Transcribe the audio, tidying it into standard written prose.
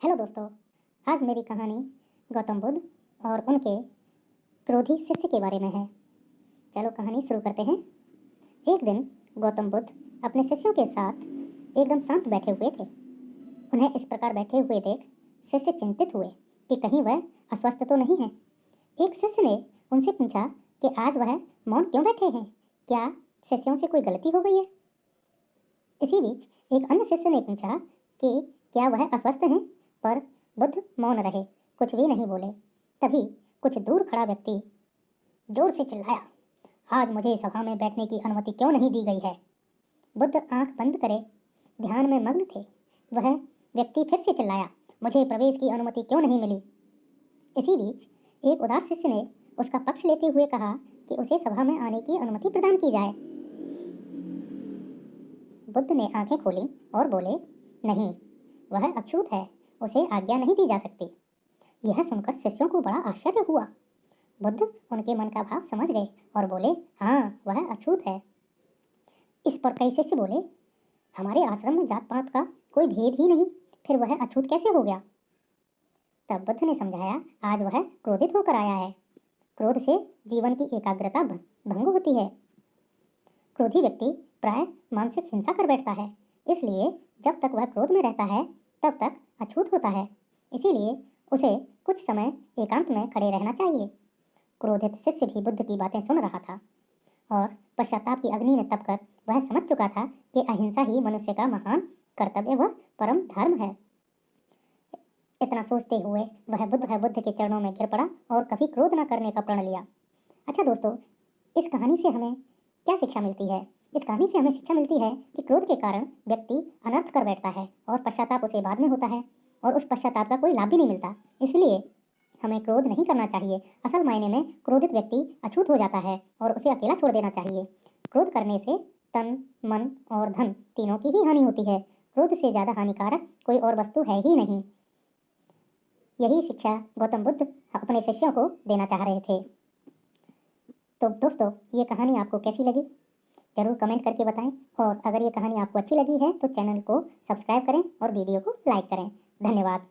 Hello दोस्तों, आज मेरी कहानी गौतम बुद्ध और उनके क्रोधी शिष्य के बारे में है। चलो कहानी शुरू करते हैं। एक दिन गौतम बुद्ध अपने शिष्यों के साथ एकदम शांत बैठे हुए थे। उन्हें इस प्रकार बैठे हुए देख शिष्य चिंतित हुए कि कहीं वह अस्वस्थ तो नहीं है। एक शिष्य ने उनसे पूछा कि आज वह मौन क्यों बैठे हैं, क्या शिष्यों से कोई गलती हो गई है। इसी बीच एक अन्य शिष्य ने पूछा कि क्या वह अस्वस्थ हैं, पर बुद्ध मौन रहे, कुछ भी नहीं बोले। तभी कुछ दूर खड़ा व्यक्ति जोर से चिल्लाया, आज मुझे सभा में बैठने की अनुमति क्यों नहीं दी गई है। बुद्ध आंख बंद करे ध्यान में मग्न थे। वह व्यक्ति फिर से चिल्लाया, मुझे प्रवेश की अनुमति क्यों नहीं मिली। इसी बीच एक उदार शिष्य ने उसका पक्ष लेते हुए कहा कि उसे सभा में आने की अनुमति प्रदान की जाए। बुद्ध ने आंखें खोली और बोले, नहीं, वह अछूत है, उसे आज्ञा नहीं दी जा सकती। यह सुनकर शिष्यों को बड़ा आश्चर्य हुआ। बुद्ध उनके मन का भाव समझ गए और बोले, हाँ, वह अछूत है। इस पर कई शिष्य बोले, हमारे आश्रम में जात पात का कोई भेद ही नहीं, फिर वह अछूत कैसे हो गया। तब बुद्ध ने समझाया, आज वह क्रोधित होकर आया है। क्रोध से जीवन की एकाग्रता भंग होती है। क्रोधी व्यक्ति प्राय मानसिक हिंसा कर बैठता है, इसलिए जब तक वह क्रोध में रहता है तब तक अछूत होता है। इसीलिए उसे कुछ समय एकांत में खड़े रहना चाहिए। क्रोधित शिष्य भी बुद्ध की बातें सुन रहा था और पश्चाताप की अग्नि में तपकर वह समझ चुका था कि अहिंसा ही मनुष्य का महान कर्तव्य व परम धर्म है। इतना सोचते हुए वह बुद्ध के चरणों में गिर पड़ा और कभी क्रोध न करने का प्रण लिया। अच्छा दोस्तों, इस कहानी से हमें क्या शिक्षा मिलती है? इस कहानी से हमें शिक्षा मिलती है कि क्रोध के कारण व्यक्ति अनर्थ कर बैठता है और पश्चाताप उसे बाद में होता है और उस पश्चाताप का कोई लाभ भी नहीं मिलता। इसलिए हमें क्रोध नहीं करना चाहिए। असल मायने में क्रोधित व्यक्ति अछूत हो जाता है और उसे अकेला छोड़ देना चाहिए। क्रोध करने से तन, मन और धन तीनों की ही हानि होती है। क्रोध से ज़्यादा हानिकारक कोई और वस्तु है ही नहीं। यही शिक्षा गौतम बुद्ध अपने शिष्यों को देना चाह रहे थे। तो दोस्तों, ये कहानी आपको कैसी लगी जरूर कमेंट करके बताएं और अगर ये कहानी आपको अच्छी लगी है तो चैनल को सब्सक्राइब करें और वीडियो को लाइक करें। धन्यवाद।